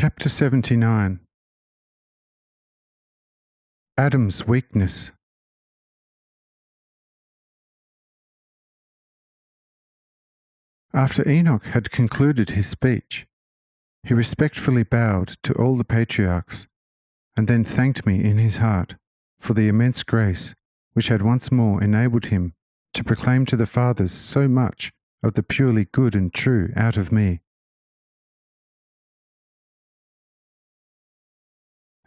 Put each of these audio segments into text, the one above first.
Chapter 79. Adam's weakness. After Enoch had concluded his speech, he respectfully bowed to all the patriarchs, and then thanked me in his heart for the immense grace which had once more enabled him to proclaim to the fathers so much of the purely good and true out of me.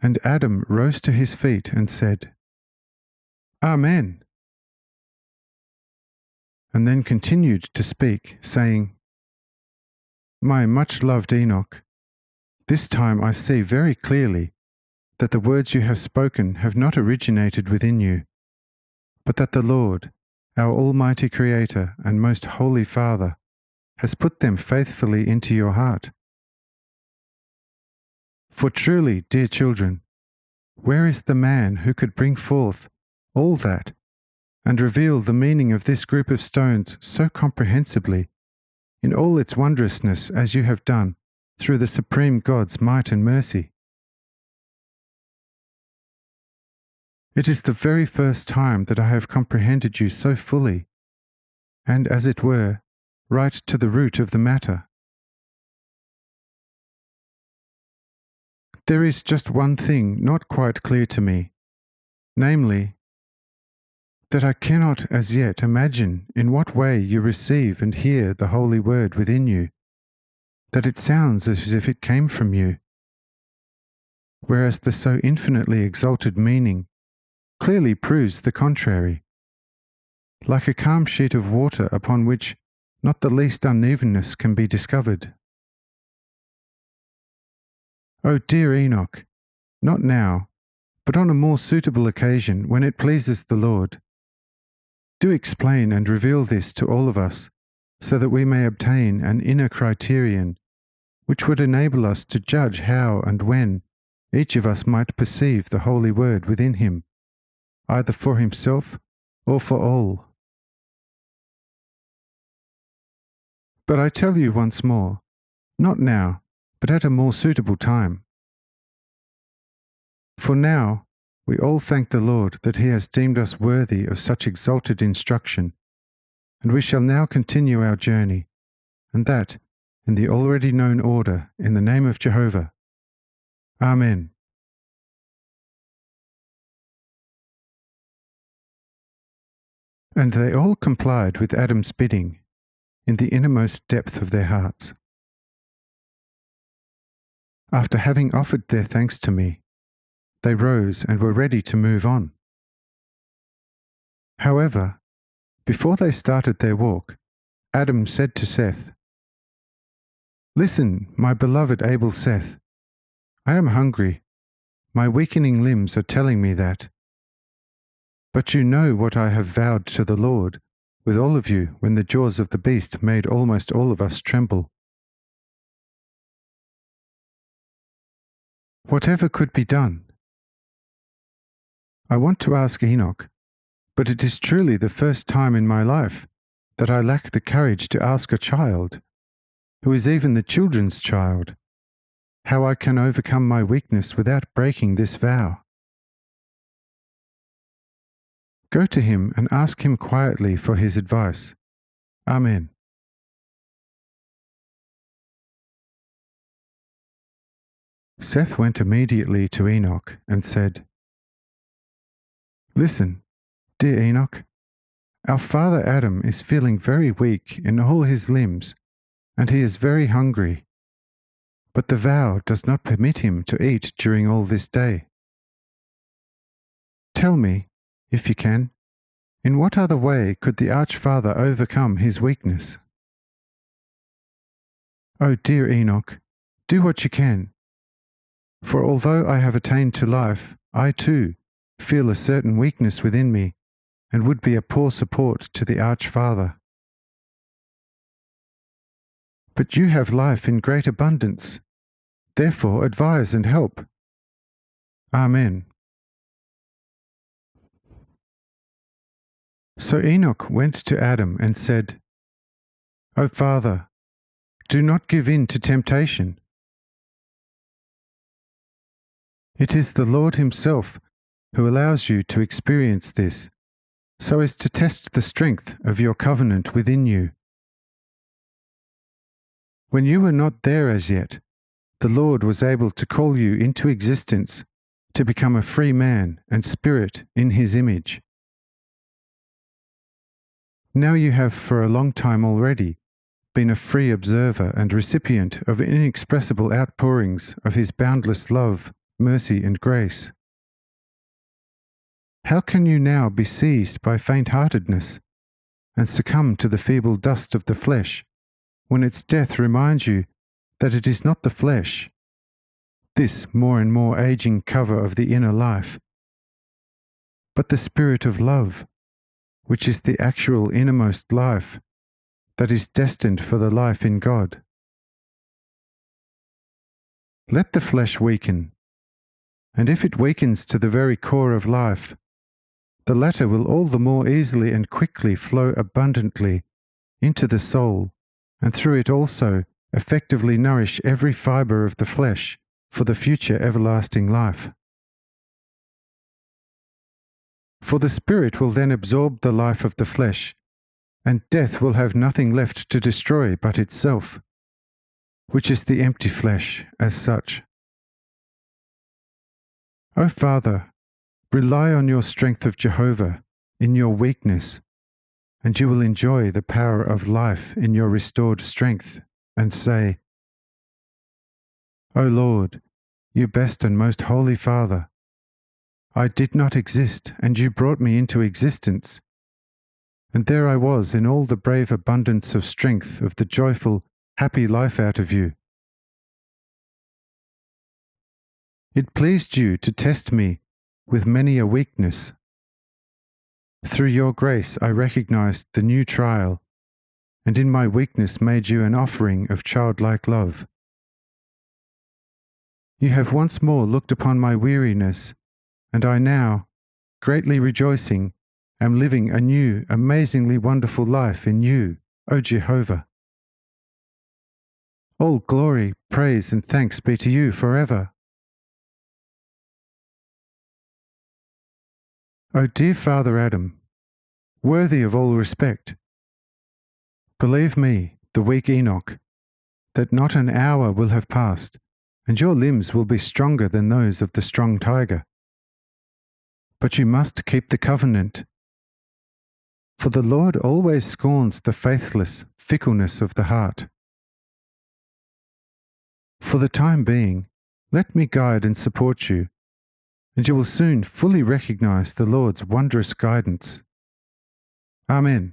And Adam rose to his feet and said, Amen, and then continued to speak, saying, My much-loved Enoch, this time I see very clearly that the words you have spoken have not originated within you, but that the Lord, our Almighty Creator and most Holy Father, has put them faithfully into your heart. For truly, dear children, where is the man who could bring forth all that and reveal the meaning of this group of stones so comprehensibly, in all its wondrousness as you have done, through the supreme God's might and mercy? It is the very first time that I have comprehended you so fully, and, as it were, right to the root of the matter. There is just one thing not quite clear to me, namely, that I cannot as yet imagine in what way you receive and hear the holy word within you, that it sounds as if it came from you, whereas the so infinitely exalted meaning clearly proves the contrary, like a calm sheet of water upon which not the least unevenness can be discovered. O dear Enoch, not now, but on a more suitable occasion when it pleases the Lord, do explain and reveal this to all of us, so that we may obtain an inner criterion which would enable us to judge how and when each of us might perceive the holy word within him, either for himself or for all. But I tell you once more, not now, but at a more suitable time. For now, we all thank the Lord that he has deemed us worthy of such exalted instruction, and we shall now continue our journey, and that in the already known order, in the name of Jehovah. Amen. And they all complied with Adam's bidding in the innermost depth of their hearts. After having offered their thanks to me, they rose and were ready to move on. However, before they started their walk, Adam said to Seth, Listen, my beloved Abel Seth, I am hungry. My weakening limbs are telling me that. But you know what I have vowed to the Lord with all of you when the jaws of the beast made almost all of us tremble. Whatever could be done? I want to ask Enoch, but it is truly the first time in my life that I lack the courage to ask a child, who is even the children's child, how I can overcome my weakness without breaking this vow. Go to him and ask him quietly for his advice. Amen. Seth went immediately to Enoch and said, Listen, dear Enoch, our father Adam is feeling very weak in all his limbs, and he is very hungry, but the vow does not permit him to eat during all this day. Tell me, if you can, in what other way could the Archfather overcome his weakness? Oh, dear Enoch, do what you can, for although I have attained to life, I too feel a certain weakness within me, and would be a poor support to the Archfather. But you have life in great abundance, therefore advise and help. Amen. So Enoch went to Adam and said, O Father, do not give in to temptation. It is the Lord Himself who allows you to experience this, so as to test the strength of your covenant within you. When you were not there as yet, the Lord was able to call you into existence to become a free man and spirit in His image. Now you have for a long time already been a free observer and recipient of inexpressible outpourings of His boundless love, mercy, and grace. How can you now be seized by faint-heartedness and succumb to the feeble dust of the flesh, when its death reminds you that it is not the flesh, this more and more aging cover of the inner life, but the spirit of love, which is the actual innermost life that is destined for the life in God? Let the flesh weaken, and if it weakens to the very core of life, the latter will all the more easily and quickly flow abundantly into the soul, and through it also effectively nourish every fibre of the flesh for the future everlasting life. For the Spirit will then absorb the life of the flesh, and death will have nothing left to destroy but itself, which is the empty flesh as such. O Father, rely on your strength of Jehovah in your weakness, and you will enjoy the power of life in your restored strength, and say, O Lord, you best and most holy Father, I did not exist, and you brought me into existence, and there I was in all the brave abundance of strength of the joyful, happy life out of you. It pleased you to test me with many a weakness. Through your grace I recognized the new trial, and in my weakness made you an offering of childlike love. You have once more looked upon my weariness, and I now, greatly rejoicing, am living a new, amazingly wonderful life in you, O Jehovah. All glory, praise, and thanks be to you forever. O dear Father Adam, worthy of all respect, believe me, the weak Enoch, that not an hour will have passed, and your limbs will be stronger than those of the strong tiger. But you must keep the covenant, for the Lord always scorns the faithless fickleness of the heart. For the time being, let me guide and support you, and you will soon fully recognize the Lord's wondrous guidance. Amen.